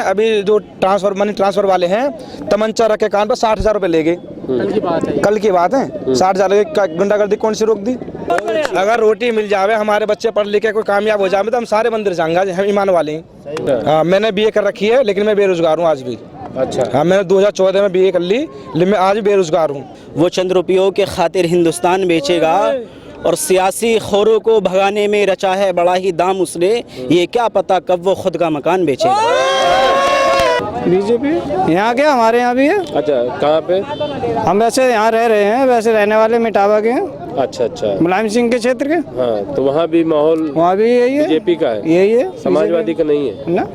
अभी जो money transfer वाले हैं तमंचा रख के कान पर 60,000 रुपये ले गए। कल की बात है 60,000 गुंडागर्दी कौन सी रोक दी। अगर रोटी मिल जावे, हमारे बच्चे पढ़ लिख के कोई कामयाब हो जाए तो हम सारे मंदिर जाएंगे, हम ईमान वाले हैं। हाँ, मैंने BA कर रखी है लेकिन मैं बेरोजगार हूँ आज भी। अच्छा। हाँ, मैंने 2014 में BA कर ली लेकिन मैं आज भी बेरोजगार हूँ। वो चंद रुपयों के खातिर हिंदुस्तान बेचेगा और सियासी खोरों को भगाने में रचा है बड़ा ही दाम उसने, ये क्या पता कब वो खुद का मकान बेचेगा। बीजेपी यहाँ क्या हमारे यहाँ भी है। अच्छा, कहाँ पे? हम वैसे यहाँ रह रहे हैं, वैसे रहने वाले मिटावा के हैं। अच्छा अच्छा, मुलायम सिंह के क्षेत्र के। हाँ, तो वहाँ भी माहौल वहाँ भी यही है, बीजेपी का है, यही है, समाजवादी का नहीं है ना।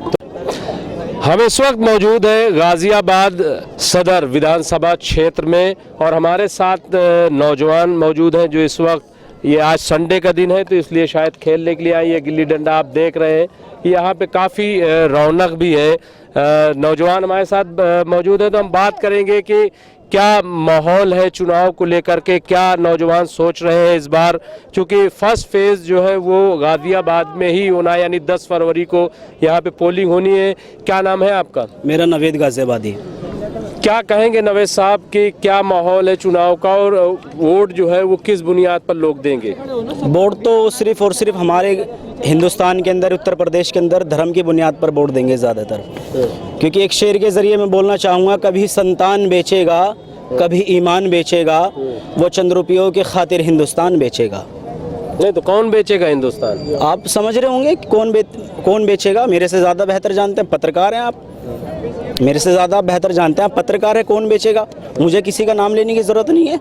हम इस वक्त मौजूद है गाजियाबाद सदर विधानसभा क्षेत्र में और हमारे साथ नौजवान मौजूद हैं जो इस वक्त, ये आज संडे का दिन है तो इसलिए शायद खेलने के लिए आई है। गिल्ली डंडा आप देख रहे हैं, यहाँ पे काफ़ी रौनक भी है। नौजवान हमारे साथ मौजूद है तो हम बात करेंगे कि क्या माहौल है चुनाव को लेकर के, क्या नौजवान सोच रहे हैं इस बार, क्योंकि फर्स्ट फेज़ जो है वो गाजियाबाद में ही होना है, यानी 10 फरवरी को यहाँ पे पोलिंग होनी है। क्या नाम है आपका? मेरा नवेद गाजियाबादी। क्या कहेंगे नवेद साहब कि क्या माहौल है चुनाव का और वोट जो है वो किस बुनियाद पर लोग देंगे? वोट तो सिर्फ और सिर्फ हमारे हिंदुस्तान के अंदर, उत्तर प्रदेश के अंदर धर्म की बुनियाद पर वोट देंगे ज़्यादातर, क्योंकि एक शेर के ज़रिए मैं बोलना चाहूँगा, कभी संतान बेचेगा कभी ईमान बेचेगा, वो चंद रुपयों के खातिर हिंदुस्तान बेचेगा। नहीं तो कौन बेचेगा हिंदुस्तान? आप समझ रहे होंगे कौन बेचेगा, मेरे से ज़्यादा बेहतर जानते हैं, पत्रकार हैं आप, मेरे से ज़्यादा बेहतर जानते हैं आप, पत्रकार है, कौन बेचेगा। मुझे किसी का नाम लेने की ज़रूरत नहीं है,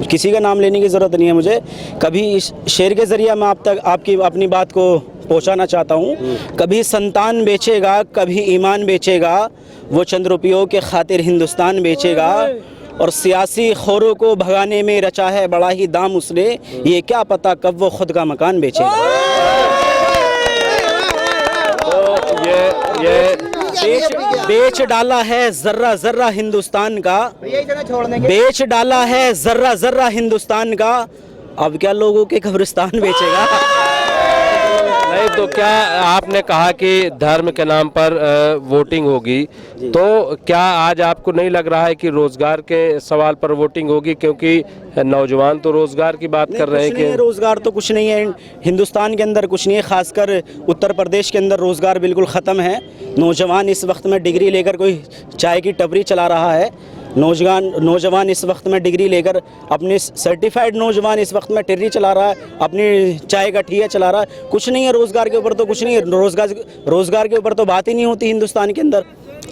किसी का नाम लेने की ज़रूरत नहीं है मुझे। कभी इस शेर के ज़रिए मैं आप तक आपकी अपनी बात को पहुंचाना चाहता हूं, कभी संतान बेचेगा कभी ईमान बेचेगा, वो चंद रुपयों के खातिर हिंदुस्तान बेचेगा और सियासी खोरों को भगाने में रचा है बड़ा ही दाम उसने, ये क्या पता कब वो खुद का मकान बेचेगा। तो ये बेच डाला है जर्रा जर्रा हिंदुस्तान का, बेच डाला है जर्रा जर्रा हिंदुस्तान का, अब क्या लोगों के कब्रिस्तान बेचेगा। नहीं तो क्या आपने कहा कि धर्म के नाम पर वोटिंग होगी, तो क्या आज आपको नहीं लग रहा है कि रोजगार के सवाल पर वोटिंग होगी, क्योंकि नौजवान तो रोजगार की बात कर रहे हैं कि रोजगार तो कुछ नहीं है हिंदुस्तान के अंदर, कुछ नहीं है, खासकर उत्तर प्रदेश के अंदर रोजगार बिल्कुल ख़त्म है। नौजवान इस वक्त में डिग्री लेकर कोई चाय की टपरी चला रहा है, नौजवान इस वक्त में डिग्री लेकर अपने सर्टिफाइड नौजवान इस वक्त में टेर्री चला रहा है, अपनी चाय का ठिया चला रहा है। कुछ नहीं है रोज़गार के ऊपर, तो कुछ नहीं है, रोज़गार के ऊपर तो बात ही नहीं होती हिंदुस्तान के अंदर,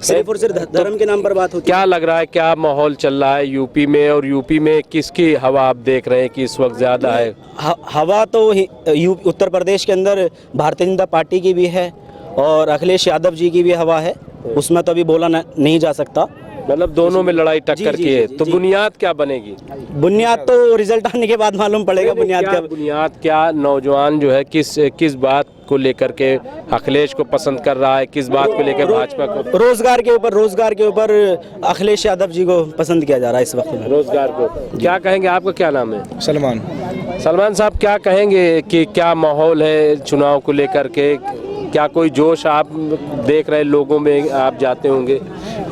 सिर्फ और सिर्फ धर्म के नाम पर बात होती है। क्या लग रहा है, क्या माहौल चल रहा है यूपी में, और यूपी में किसकी हवा आप देख रहे हैं कि इस वक्त ज़्यादा है? हवा तो उत्तर प्रदेश के अंदर भारतीय जनता पार्टी की भी है और अखिलेश यादव जी की भी हवा है, उसमें तो अभी बोला नहीं जा सकता। मतलब दोनों में लड़ाई टक्कर की है, तो बुनियाद क्या बनेगी? बुनियाद तो रिजल्ट आने के बाद मालूम पड़ेगा। बुनियाद क्या नौजवान जो है किस बात को लेकर के अखिलेश को पसंद कर रहा है, किस बात को लेकर भाजपा को? रोजगार के ऊपर अखिलेश यादव जी को पसंद किया जा रहा है इस वक्त में। रोजगार को क्या कहेंगे? आपका क्या नाम है? सलमान साहब, क्या कहेंगे कि क्या माहौल है चुनाव को लेकर के? क्या कोई जोश आप देख रहे लोगों में, आप जाते होंगे?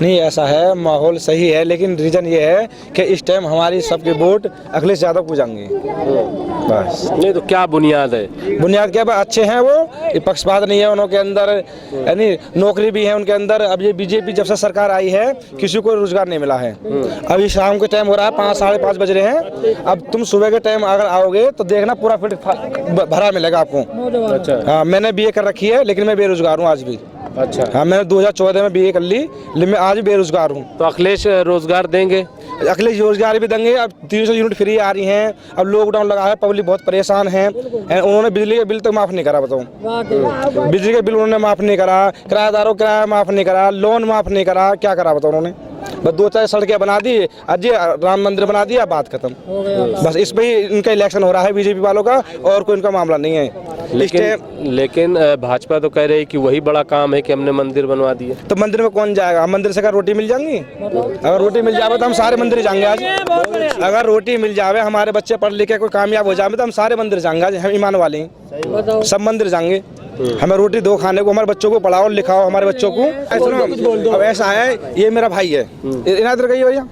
नहीं, ऐसा है, माहौल सही है, लेकिन रीज़न ये है कि इस टाइम हमारी सबके वोट अखिलेश यादव को जाएंगे बस। नहीं तो क्या बुनियाद है? बुनियाद क्या है, अच्छे हैं वो, पक्षपात नहीं है उनके अंदर, यानी नौकरी भी है उनके अंदर। अब ये बीजेपी जब से सरकार आई है किसी को रोजगार नहीं मिला है। अभी शाम के टाइम हो रहा है, 5 साढ़े 5 बज रहे हैं, अब तुम सुबह के टाइम अगर आओगे तो देखना पूरा फील्ड भरा मिलेगा आपको। अच्छा। हाँ, मैंने BA कर रखी है लेकिन मैं बेरोजगार हूँ आज भी। अच्छा। हाँ, मैंने 2014 में BA कर ली लेकिन मैं आज भी बेरोजगार हूँ। तो अखिलेश रोजगार देंगे? अखिलेश रोजगार भी देंगे। अब 300 यूनिट फ्री आ रही हैं, अब लॉकडाउन लगा है, पब्लिक बहुत परेशान है। उन्होंने बिजली के बिल तक माफ़ नहीं करा, बताओ, बिजली के बिल उन्होंने माफ़ नहीं करा, किराएदारों का किराया माफ़ नहीं करा, लोन माफ़ नहीं करा, क्या करा बताओ उन्होंने? बस 2-4 सड़कें बना दी, अजय राम मंदिर बना दिया, बात खत्म। बस इस पे ही इनका इलेक्शन हो रहा है बीजेपी वालों का, और कोई इनका मामला नहीं है। लेकिन भाजपा तो कह रही है कि वही बड़ा काम है कि हमने मंदिर बनवा दिए। तो मंदिर में कौन जाएगा? मंदिर से अगर रोटी मिल जाएंगी, अगर रोटी मिल जाए तो हम सारे मंदिर जाएंगे आज। अगर रोटी मिल जाए, हमारे बच्चे पढ़ लिख के कोई कामयाब हो जाए तो हम सारे मंदिर जाएंगे आज, हम ईमान वाले हैं, सब मंदिर जाएंगे। हमें रोटी दो खाने को, हमारे बच्चों को पढ़ाओ लिखाओ, हमारे बच्चों को। सुनो, अब ऐसा है, ये मेरा भाई है, इधर कहिए भैया,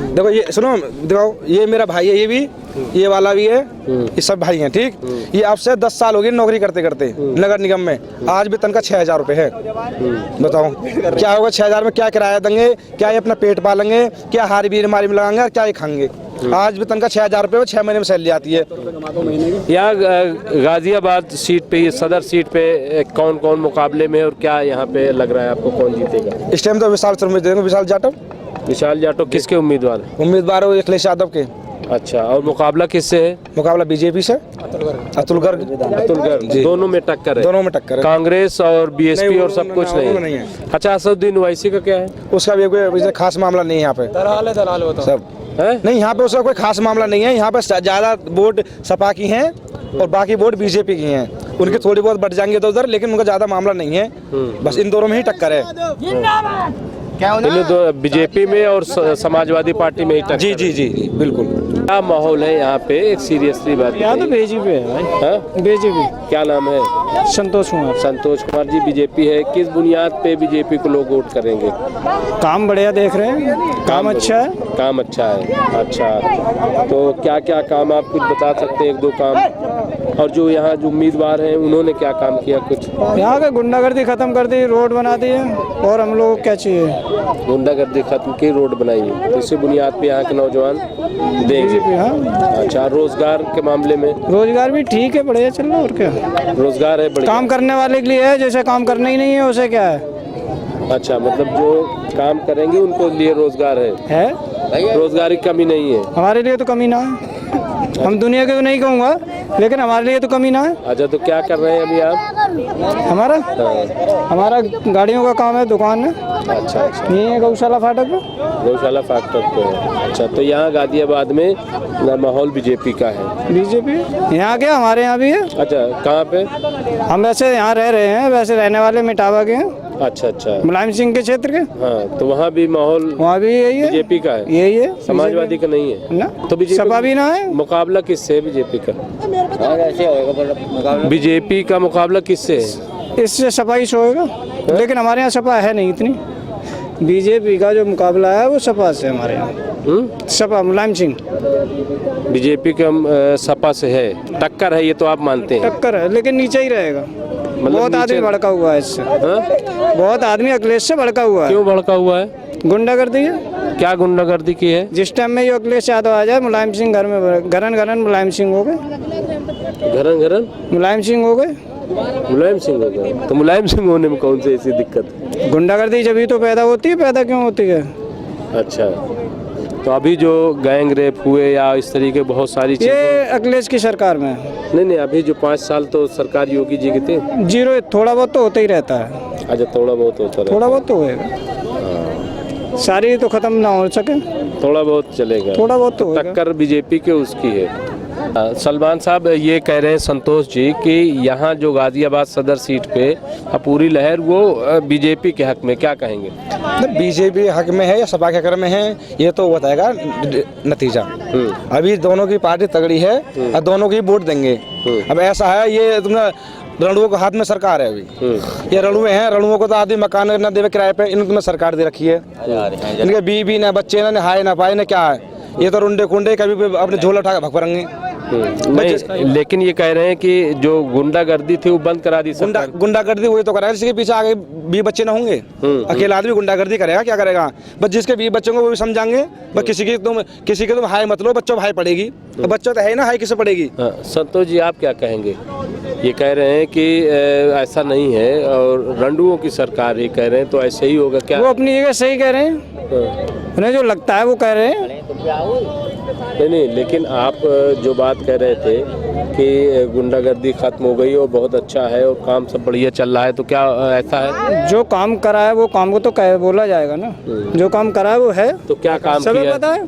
देखो ये सुनो, देखो ये मेरा भाई है, ये भी, ये वाला भी है, ये सब भाई हैं, ठीक। ये अब से 10 साल हो गए नौकरी करते करते नगर निगम में, आज भी तनख्वाह 6,000 रुपये है। बताओ क्या होगा 6,000 में, क्या किराया देंगे, क्या ये अपना पेट पालेंगे, क्या हारी बीमारी में लगाएंगे और क्या ये खाएंगे। आज भी तनख्वाह 6,000 रुपये, 6 महीने में सैलरी आती है। यहाँ गाजियाबाद सीट पे, ये सदर सीट पे कौन कौन मुकाबले में और क्या यहाँ पे लग रहा है आपको कौन जीतेगा? इस टाइम तो विशाल शर्मा देंगे, विशाल जाटव। विशाल जाटव किसके उम्मीदवार हैं? उम्मीदवार हो अखिलेश यादव के। अच्छा, और मुकाबला किससे है? मुकाबला बीजेपी से, अतुल गर्ग जी। दोनों में टक्कर है? दोनों में टक्कर है। कांग्रेस और बीएसपी और सब कुछ नहीं है। अच्छा, असदुद्दीन ओवैसी का क्या है? उसका भी कोई खास मामला नहीं है यहाँ पे, दलाल होता सब है? नहीं, यहाँ पे उसका कोई खास मामला नहीं है। यहाँ पे ज्यादा वोट सपा की हैं और बाकी वोट बीजेपी की हैं। उनके थोड़ी बहुत बढ़ जाएंगे तो उधर, लेकिन उनका ज्यादा मामला नहीं है। बस इन दोनों में ही टक्कर है। बीजेपी में और समाजवादी पार्टी में ही टक्कर? जी जी जी बिल्कुल। क्या माहौल है यहाँ पे? एक सीरियसली बात यहाँ तो बीजेपी है भाई, बीजेपी। क्या नाम है? संतोष कुमार। संतोष कुमार जी बीजेपी है। किस बुनियाद पे बीजेपी को लोग वोट करेंगे? काम बढ़िया देख रहे हैं, काम अच्छा है। काम अच्छा है। अच्छा, तो क्या क्या काम आप कुछ बता सकते हैं, एक दो काम? और जो यहाँ जो उम्मीदवार हैं उन्होंने क्या काम किया कुछ? यहाँ का गुंडागर्दी खत्म कर दी, रोड बना दी है, और हम लोग क्या चाहिए? गुंडागर्दी खत्म की, रोड बनाई है, इसी बुनियाद पे यहाँ के नौजवान देंगे। हाँ। अच्छा, रोजगार के मामले में? रोजगार भी ठीक है, बढ़िया चल रहा है। और क्या रोजगार है? बढ़िया। काम करने वाले के लिए है, जैसे काम करना ही नहीं है उसे क्या है? अच्छा, मतलब जो काम करेंगे उनको लिए रोजगार है? रोजगार की कमी नहीं है? हमारे लिए तो कमी ना है, हम दुनिया के तो नहीं कहूँगा, लेकिन हमारे लिए तो कमी ना है। अच्छा, तो क्या कर रहे हैं अभी आप? हमारा गाड़ियों का काम है, दुकान है। अच्छा अच्छा, यही है गौशाला फाटक पे। गौशाला फाटक पे है। अच्छा, तो यहाँ गाजियाबाद में माहौल बीजेपी का है? बीजेपी यहाँ क्या, हमारे यहाँ भी है। अच्छा, कहाँ पे? हम वैसे यहाँ रह रहे हैं, वैसे रहने वाले मिटावा के हैं। अच्छा अच्छा, मुलायम सिंह के क्षेत्र के। हाँ, तो वहाँ भी माहौल वहाँ भी यही है, बीजेपी का है? यही है, समाजवादी का नहीं है ना? तो सपा भी ना है। मुकाबला किससे है बीजेपी का? बीजेपी का मुकाबला किससे है? इससे सपा ही होएगा, लेकिन हमारे यहाँ सपा है नहीं इतनी। बीजेपी का जो मुकाबला है वो सपा से हमारे यहाँ। सपा मुलायम सिंह बीजेपी का सपा से है, टक्कर है, ये तो आप मानते हैं? टक्कर है, लेकिन नीचे ही रहेगा। बहुत आदमी भड़का हुआ है इससे। बहुत आदमी अखिलेश से भड़का हुआ है। क्यों भड़का हुआ है? गुंडागर्दी है। क्या गुंडागर्दी की है? जिस टाइम में ये अखिलेश यादव आ जाए, मुलायम सिंह घर में घरन मुलायम सिंह हो गए। घरन मुलायम सिंह हो गए। मुलायम सिंह हो गए? तो मुलायम सिंह होने में कौन सी ऐसी दिक्कत? गुंडागर्दी जब ही तो पैदा होती है, पैदा क्यों होती है? अच्छा, तो अभी जो गैंग रेप हुए या इस तरीके बहुत सारी चीजें, ये अखिलेश की सरकार में है। नहीं, अभी जो 5 साल तो सरकार योगी जी की थी। जीरो, थोड़ा बहुत तो होता ही रहता है। अच्छा, थोड़ा बहुत होता है? थोड़ा बहुत तो होएगा, सारी तो खत्म ना हो सके, थोड़ा बहुत चलेगा। थोड़ा बहुत तो होएगा। टक्कर बीजेपी के उसकी है। सलमान साहब ये कह रहे हैं संतोष जी कि यहाँ जो गाजियाबाद सदर सीट पे पूरी लहर वो बीजेपी के हक में, क्या कहेंगे? बीजेपी हक में है या सपा के हक में है, ये तो बताएगा नतीजा। अभी दोनों की पार्टी तगड़ी है और दोनों की वोट देंगे। अब ऐसा है, ये तुमने रणुओं के हाथ में सरकार है अभी। ये रणुए हैं, रणुओं को तो आदमी मकान न देवे किराए पे, इनको सरकार दे रखी है। इनके बीवी ना बच्चे ना नहाए ना पाए ना क्या है, ये तो रुंडे कुंडे कभी अपने झोला उठा के भग पड़ेंगे। नहीं, लेकिन ये कह रहे हैं कि जो गुंडागर्दी थी वो बंद करा दी सरकार। गुंडागर्दी वही तो करेगा जिसके पीछे आगे 20 बच्चे ना होंगे। अकेला आदमी गुंडागर्दी करेगा, क्या करेगा? बस जिसके 20 बच्चों को वो भी समझाएंगे। बस किसी के तुम हाई मत लो, बच्चों भाई पड़ेगी। बच्चों तो है ना, हाई किसे पड़ेगी? संतोष जी आप क्या कहेंगे? ये कह रहे हैं कि ऐसा नहीं है और रंडुओं की सरकार, ये कह रहे हैं, तो ऐसे ही होगा क्या? वो अपनी जगह सही कह रहे हैं, उन्हें जो लगता है वो कह रहे हैं। नहीं, लेकिन आप जो बात कह रहे थे कि गुंडागर्दी खत्म हो गई और बहुत अच्छा है और काम सब बढ़िया चल रहा है, तो क्या ऐसा है? जो काम करा है वो काम को तो बोला जाएगा ना। जो काम करा है वो है। तो क्या काम किया? सब पता है।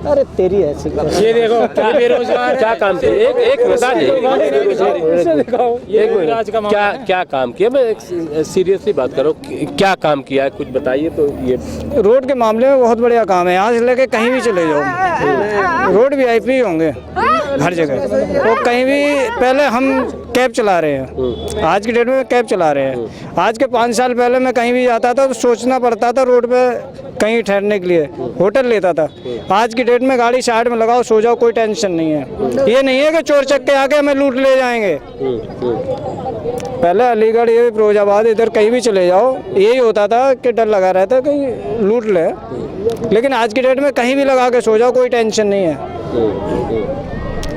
अरे तेरी ऐसी ये देखो क्या बेरोजगार, क्या काम किया? एक बता दे, क्या काम किया? मैं सीरियसली बात करो, क्या काम किया है कुछ बताइए। तो ये रोड के मामले में बहुत बढ़िया काम है, यहाँ से लेके कहीं भी चले जाओ रोड VIP होंगे हर जगह। और कहीं भी पहले हम कैब चला रहे हैं, आज की डेट में कैब चला रहे हैं। आज के 5 साल पहले मैं कहीं भी जाता था तो सोचना पड़ता था रोड पे कहीं ठहरने के लिए, होटल लेता था। आज की डेट में गाड़ी साइड में लगाओ, सो जाओ, कोई टेंशन नहीं है। ये नहीं है कि चोर चक्के आके हमें लूट ले जाएंगे। पहले अलीगढ़, ये फिरोजाबाद, इधर कहीं भी चले जाओ यही होता था कि डर लगा रहता है कहीं लूट ले। लेकिन आज की डेट में कहीं भी लगा के सो जाओ, कोई टेंशन नहीं है।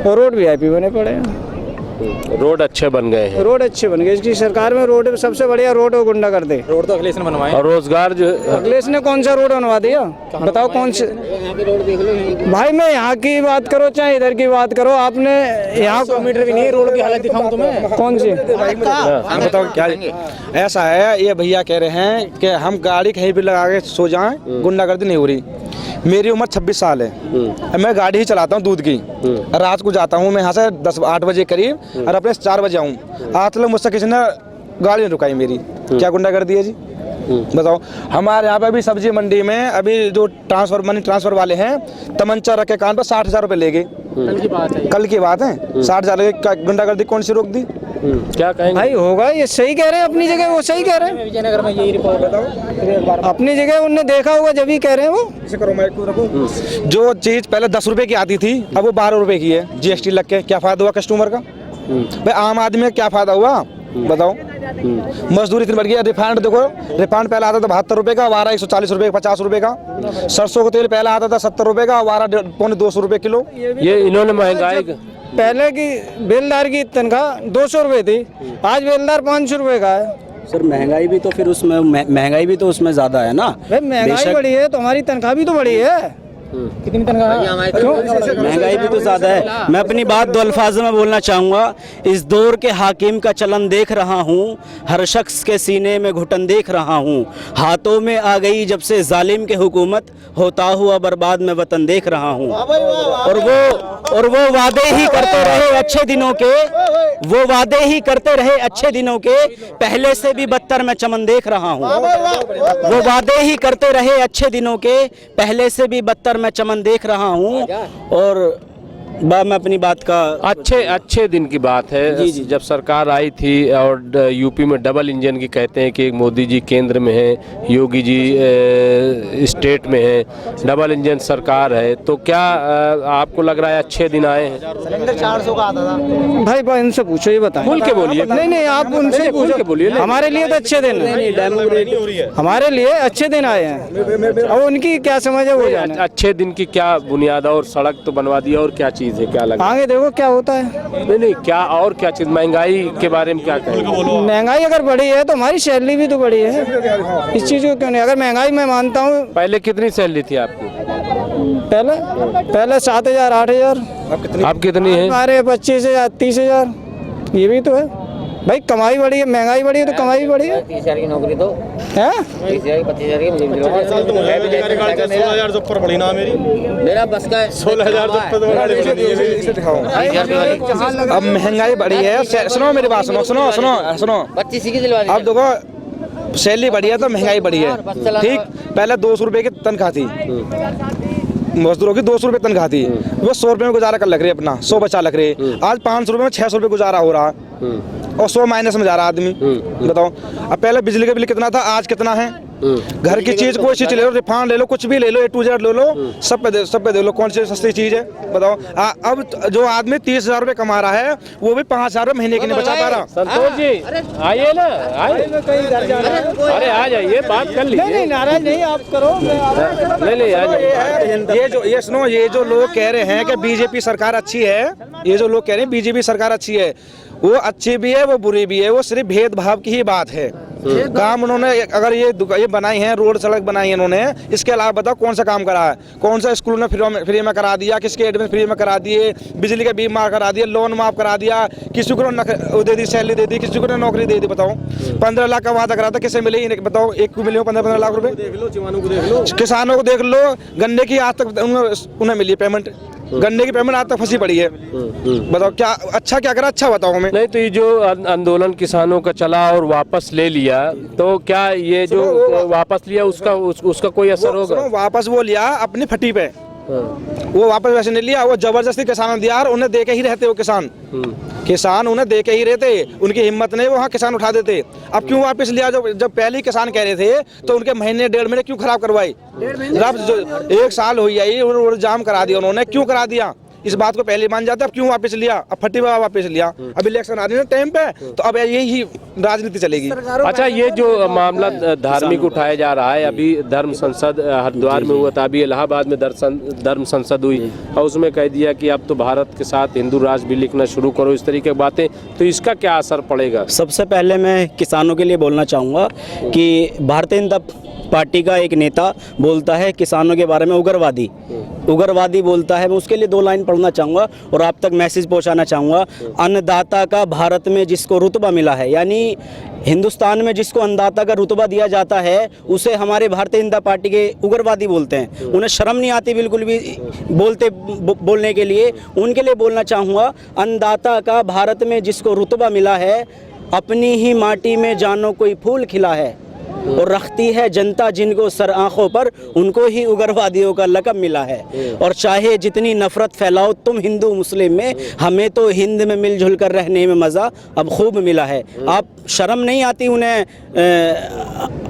और रोड वीआईपी बने पड़े हैं, रोड अच्छे बन गए हैं, रोड अच्छे बन गए। इसकी सरकार में रोड सबसे बढ़िया रोड और गुंडा कर दे। रोड तो अखिलेश ने बनवाए। और रोजगार जो अखिलेश ने कौन सा रोड बनवा दिया बताओ? कौन से भाई, मैं यहाँ की बात करो चाहे इधर की बात करो, आपने यहाँ 100 मीटर भी नहीं है रोड की हालत दिखाऊं तुम्हें? कौन सी? हम बताओ क्या ऐसा है। ये भैया कह रहे हैं कि हम गाड़ी कहीं भी लगा के सो जाएं, गुंडागर्दी नहीं हो रही। मेरी उम्र 26 साल है, मैं गाड़ी ही चलाता हूँ दूध की। रात को जाता हूँ मैं यहाँ से 10-8 बजे करीब और अपने 4 बजे आऊँ। आज तक मुझसे किसी ने गाड़ी नहीं रुकाई मेरी। क्या गुंडागर्दी है जी? बताओ। हमारे यहाँ पे अभी सब्जी मंडी में अभी जो मनी ट्रांसफर वाले हैं, तमंचा रखे कान पर 60,000 रुपये ले गए। कल की बात है 60,000 का गुंडागर्दी कौन सी रोक दी? क्या कहेंगे भाई होगा, ये सही कह रहे हैं अपनी जगह, वो सही कह रहे हैं। विजयनगर में यही रिपोर्ट बताओ, अपनी जगह उनने देखा होगा जब ही कह रहे हैं वो। जो चीज पहले 10 रुपए की आती थी अब वो 12 रुपए की है। जीएसटी लग के क्या फायदा हुआ कस्टमर का? भाई आम आदमी का क्या फायदा हुआ बताओ? मजदूरी इतनी बढ़ गई। रिफाइंड देखो, रिफाइंड पहले आता था 72 रुपए का, 140 रुपए 50 रुपए का। सरसों का तेल पहले आता था 70 रुपए का, 250 रुपए किलो। ये इन्होंने महंगाई पहले की बेलदार की तनख्वाह 200 रुपए थी, आज बेलदार 500 रुपए का है। सर महंगाई भी तो फिर उसमें महंगाई भी तो उसमें ज़्यादा है ना। भाई महंगाई बढ़ी है तो हमारी तनख्वाह भी तो बढ़ी है। कितनी तनख्वाह? महंगाई भी तो ज़्यादा है। मैं अपनी बात 2 अल्फाज में बोलना चाहूँगा। इस दौर के हाकिम का चलन देख रहा हूँ, हर शख्स के सीने में घुटन देख रहा हूँ। हाथों में आ गई जब से जालिम के हुकूमत, होता हुआ बर्बाद में वतन देख रहा हूँ। और वो वादे ही करते रहे अच्छे दिनों के, वो वादे ही करते रहे अच्छे दिनों के, पहले से भी बदतर मैं चमन देख रहा हूँ। वो वादे ही करते रहे अच्छे दिनों के, पहले से भी बदतर मैं चमन देख रहा हूँ। और मैं अपनी बात का अच्छे दिन की बात है। जब सरकार आई थी और यूपी में डबल इंजन की कहते हैं कि मोदी जी केंद्र में है, योगी जी स्टेट में है, डबल इंजन सरकार है, तो क्या आपको लग रहा है अच्छे दिन आए हैं? सिलेंडर 400 का आता था। भाई इनसे पूछो, ये बताएं। खुल के बोलिए। नहीं आप उनसे पूछो, बोलिए। हमारे लिए तो अच्छे दिन है, हमारे लिए अच्छे दिन आए हैं। और उनकी क्या समझ है वो जाने। अच्छे दिन की क्या बुनियाद? और सड़क तो बनवा दिया, और क्या चीज़ है? क्या लगा आगे देखो क्या होता है। नहीं क्या, और क्या चीज़? महंगाई के बारे में क्या कहेंगे? महंगाई अगर बढ़ी है तो हमारी सैलरी भी तो बढ़ी है। इस चीज़ को क्यों नहीं? अगर महंगाई मैं मानता हूँ, पहले कितनी सैलरी थी आपकी? पहले 7,000 8,000। आप कितनी है? हमारे 25,000 30,000, ये भी तो है भाई। कमाई बढ़ी है, महंगाई बढ़ी है तो कमाई बढ़ी है। 30,000 की नौकरी तो है 30,000 25,000 की मुझे 16,000 जब पर पड़ी ना मेरा बस का 16,000 अब महंगाई बढ़ी है। सुनो मेरी बात, सुनो 25 की दिलवा दी। अब देखो सैलरी बढ़ी है तो महंगाई बढ़ी है, ठीक। पहले 200 रुपए की तनख्वाह थी, मजदूरों की 200 रुपए तनख्वाह थी, वो 100 रुपए में गुजारा कर लग रही है, अपना 100 बचा लग रही है। आज 500 रुपए में 600 रुपए गुजारा हो रहा है और 100 माइनस में जा रहा आदमी। बताओ, अब पहले बिजली का बिल कितना था, आज कितना है? घर की चीज कोई चीज ले लो, रिफाइंड ले लो, कुछ भी ले लो, A to Z ले लो, सब पे दे लो। कौन सी सस्ती चीज है बताओ? अब जो आदमी 30,000 रुपए कमा रहा है वो भी 5,000 रुपए महीने के नहीं बचा पा रहा। संतोष जी आइए ना, आइए। अरे आ जाइए, बात कर लीजिए। नहीं नाराज नहीं आप करो। नहीं आ जाइए। ये सुनो, ये जो लोग कह रहे हैं कि बीजेपी सरकार अच्छी है, ये जो लोग कह रहे हैं बीजेपी सरकार अच्छी है, वो अच्छी भी है वो बुरी भी है। वो सिर्फ भेदभाव की ही बात है। काम उन्होंने अगर ये बनाई है, रोड सड़क बनाई है इन्होंने, इसके अलावा बताओ कौन सा काम करा है? कौन सा स्कूल ने फ्री में करा दिया? किसके एडमिशन फ्री में करा दिए? बिजली का बिल माफ करा दिया, लोन माफ करा दिया, किसी को दे दी सैलरी दे दी, किसी को नौकरी दे दी। बताओ 15 लाख का वादा करा था, किसे मिले ही नहीं? बताओ, एक को मिले 15 लाख रुपए? किसानों को देख लो, गन्ने की आज तक उन्हें मिली पेमेंट, गन्ने की पेमेंट आज तक फंसी पड़ी है। बताओ क्या अच्छा क्या करा? अच्छा बताओ हमें। नहीं तो ये जो आंदोलन किसानों का चला और वापस ले लिया, तो क्या ये जो वापस लिया उसका कोई असर होगा? वापस वो लिया अपनी फटी पे, वो वापस वैसे नहीं लिया, वो जबरदस्ती किसानों दिया और उन्हें दे के ही रहते हो किसान। किसान उन्हें दे के ही रहे थे, उनकी हिम्मत नहीं, वहाँ किसान उठा देते। अब क्यों वापस लिया? जब पहले ही किसान कह रहे थे तो उनके महीने 1.5 महीने क्यों खराब करवाई? अब 1 साल हो गई और जाम करा दिया उन्होंने, क्यों करा दिया? इस बात को पहले मान जाते, अब क्यों वापस लिया? अब फटी वापस लिया। अब इलेक्शन आ रही है टाइम पे, तो अब यही राजनीति चलेगी। अच्छा, ये जो मामला धार्मिक उठाया जा रहा है, अभी धर्म संसद हरिद्वार में हुआ था, अभी इलाहाबाद में धर्म संसद हुई और उसमें कह दिया कि अब तो भारत के साथ हिंदू राष्ट्र भी लिखना शुरू करो, इस तरीके की बातें, तो इसका क्या असर पड़ेगा? सबसे पहले मैं किसानों के लिए बोलना चाहूँगा कि भारतीय जनता पार्टी का एक नेता बोलता है किसानों के बारे में उग्रवादी बोलता है। मैं उसके लिए 2 लाइन पढ़ना चाहूँगा और आप तक मैसेज पहुँचाना चाहूँगा। अन्नदाता का भारत में जिसको रुतबा मिला है, यानी हिंदुस्तान में जिसको अन्नदाता का रुतबा दिया जाता है, उसे हमारे भारतीय जनता पार्टी के उग्रवादी बोलते हैं। उन्हें शर्म नहीं आती बिल्कुल भी बोलने के लिए। उनके लिए बोलना चाहूँगा, अन्नदाता का भारत में जिसको रुतबा मिला है, अपनी ही माटी में जानो कोई फूल खिला है, और रखती है जनता जिनको सर आंखों पर, उनको ही उग्रवादियों का लक़ब मिला है। और चाहे जितनी नफरत फैलाओ तुम हिंदू मुस्लिम में, हमें तो हिंद में मिलजुल कर रहने में मज़ा अब खूब मिला है। आप शर्म नहीं आती उन्हें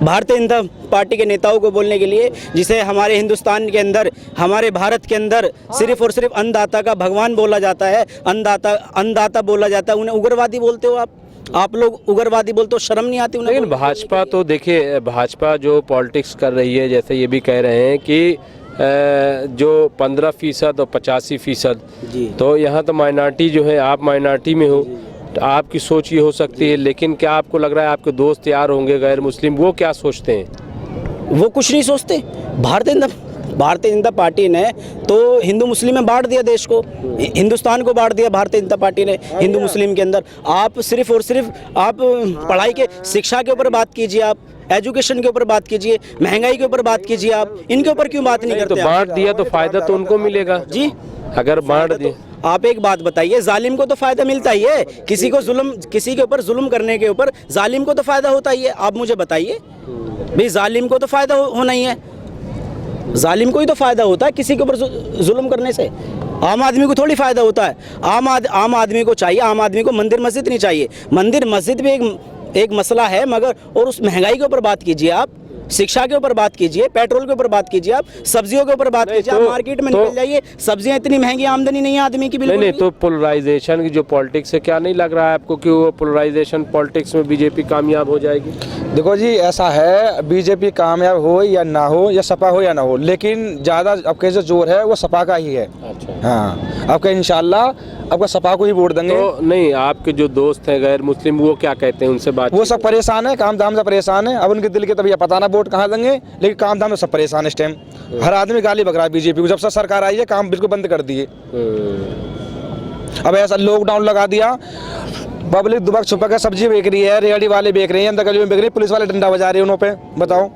भारतीय जनता पार्टी के नेताओं को बोलने के लिए, जिसे हमारे हिंदुस्तान के अंदर, हमारे भारत के अंदर सिर्फ और सिर्फ अन्नदाता का भगवान बोला जाता है, अन्नदाता बोला जाता है, उन्हें उग्रवादी बोलते हो आप लोग उग्रवादी बोलते हो, शर्म नहीं आती उन्हें? लेकिन भाजपा तो देखिए, भाजपा जो पॉलिटिक्स कर रही है, जैसे ये भी कह रहे हैं कि जो 15% और 85%, तो यहाँ तो माइनॉरिटी जो है, आप माइनॉरिटी में हो, तो आपकी सोच ये हो सकती है, लेकिन क्या आपको लग रहा है आपके दोस्त यार होंगे गैर मुस्लिम, वो क्या सोचते हैं? वो कुछ नहीं सोचते। भारतीय जनता पार्टी ने तो हिंदू मुस्लिम में बांट दिया देश को, हिंदुस्तान को बांट दिया भारतीय जनता पार्टी ने हिंदू मुस्लिम के अंदर। आप सिर्फ और सिर्फ आप पढ़ाई के, शिक्षा के ऊपर बात कीजिए, आप एजुकेशन के ऊपर बात कीजिए, महंगाई के ऊपर बात कीजिए, आप इनके ऊपर क्यों बात नहीं करते? तो बांट दिया तो फायदा तो उनको मिलेगा जी, अगर बांट दिया। आप एक बात बताइए, जालिम को तो फायदा मिलता ही है, किसी के ऊपर जुल्म करने के ऊपर जालिम को तो फायदा होता ही है। आप मुझे बताइए भाई, जालिम को तो फायदा होना ही है, जालिम को ही तो फायदा होता है किसी के ऊपर जुल्म करने से। आम आदमी को थोड़ी फायदा होता है। आम आदमी को चाहिए, आम आदमी को मंदिर मस्जिद नहीं चाहिए। मंदिर मस्जिद भी एक मसला है, मगर और उस महंगाई के ऊपर बात कीजिए, आप शिक्षा के ऊपर बात कीजिए, पेट्रोल के ऊपर बात कीजिए, आप सब्जियों के ऊपर बात कीजिए। आप मार्केट में निकल जाइए, सब्जियां इतनी महंगी, आमदनी नहीं है आदमी की बिल्कुल नहीं। तो पोलराइजेशन की जो पॉलिटिक्स है, क्या नहीं लग रहा है आपको कि वो पोलराइजेशन पॉलिटिक्स में बीजेपी कामयाब हो जाएगी? देखो जी, ऐसा है, बीजेपी कामयाब हो या ना हो, या सपा हो या ना हो, लेकिन ज़्यादा अब के जो जोर है वो सपा का ही है। अच्छा। हाँ, अब इंशाल्लाह आपका सपा को ही वोट देंगे। तो नहीं, आपके जो दोस्त हैं गैर मुस्लिम, वो क्या कहते हैं, उनसे बात? वो सब परेशान है, काम धाम से परेशान है। अब उनके दिल के तभी पता ना वोट कहाँ देंगे, लेकिन काम धाम में सब परेशान है इस टाइम। हर आदमी गाली बक रहा है बीजेपी को, जब से सरकार आई है काम बिल्कुल बंद कर दिए। अब ऐसा लॉकडाउन लगा दिया, पब्लिक दुबक छुपा कर सब्जी बेच रही है, रेहड़ी वाले बेच रहे हैं, अंदर गलियों में बेच रहे हैं, पुलिस वाले डंडा बजा रहे हैं उन पे। बताओ,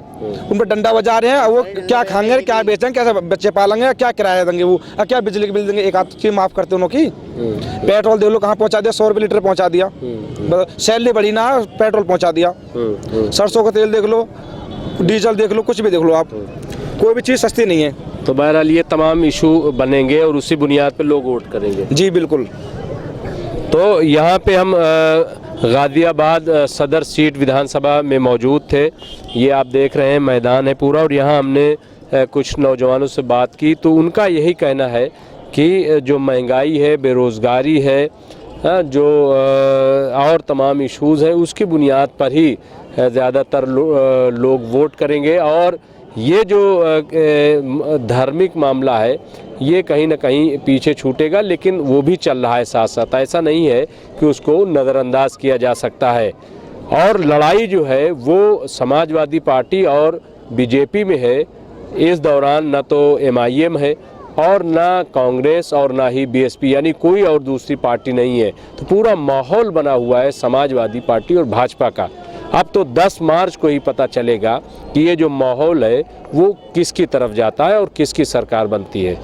उन पर डंडा बजा रहे हैं, वो क्या खाएंगे, क्या बेचेंगे, कैसे बच्चे पालेंगे, क्या किराया देंगे, वो क्या बिजली के बिल देंगे? एक आध चीज माफ करते उन्होंने की। पेट्रोल देख लो कहाँ पहुँचा दिया, 100 रुपये लीटर पहुँचा दिया। सैलरी बढ़ी ना, पेट्रोल पहुँचा दिया। सरसों का तेल देख लो, डीजल देख लो, कुछ भी देख लो आप, कोई भी चीज़ सस्ती नहीं है। तो बहरहाल ये तमाम इशू बनेंगे और उसी बुनियाद पर लोग वोट करेंगे। जी बिल्कुल। तो यहाँ पे हम गाजियाबाद सदर सीट विधानसभा में मौजूद थे। ये आप देख रहे हैं मैदान है पूरा, और यहाँ हमने कुछ नौजवानों से बात की, तो उनका यही कहना है कि जो महंगाई है, बेरोज़गारी है, जो और तमाम इश्यूज़ हैं, उसकी बुनियाद पर ही ज़्यादातर लोग वोट करेंगे। और ये जो धार्मिक मामला है, ये कहीं ना कहीं पीछे छूटेगा, लेकिन वो भी चल रहा है साथ साथ। ऐसा नहीं है कि उसको नज़रअंदाज किया जा सकता है। और लड़ाई जो है वो समाजवादी पार्टी और बीजेपी में है। इस दौरान न तो MIM है और ना कांग्रेस और ना ही BSP, यानी कोई और दूसरी पार्टी नहीं है। तो पूरा माहौल बना हुआ है समाजवादी पार्टी और भाजपा का। अब तो 10 मार्च को ही पता चलेगा कि ये जो माहौल है वो किसकी तरफ जाता है और किसकी सरकार बनती है।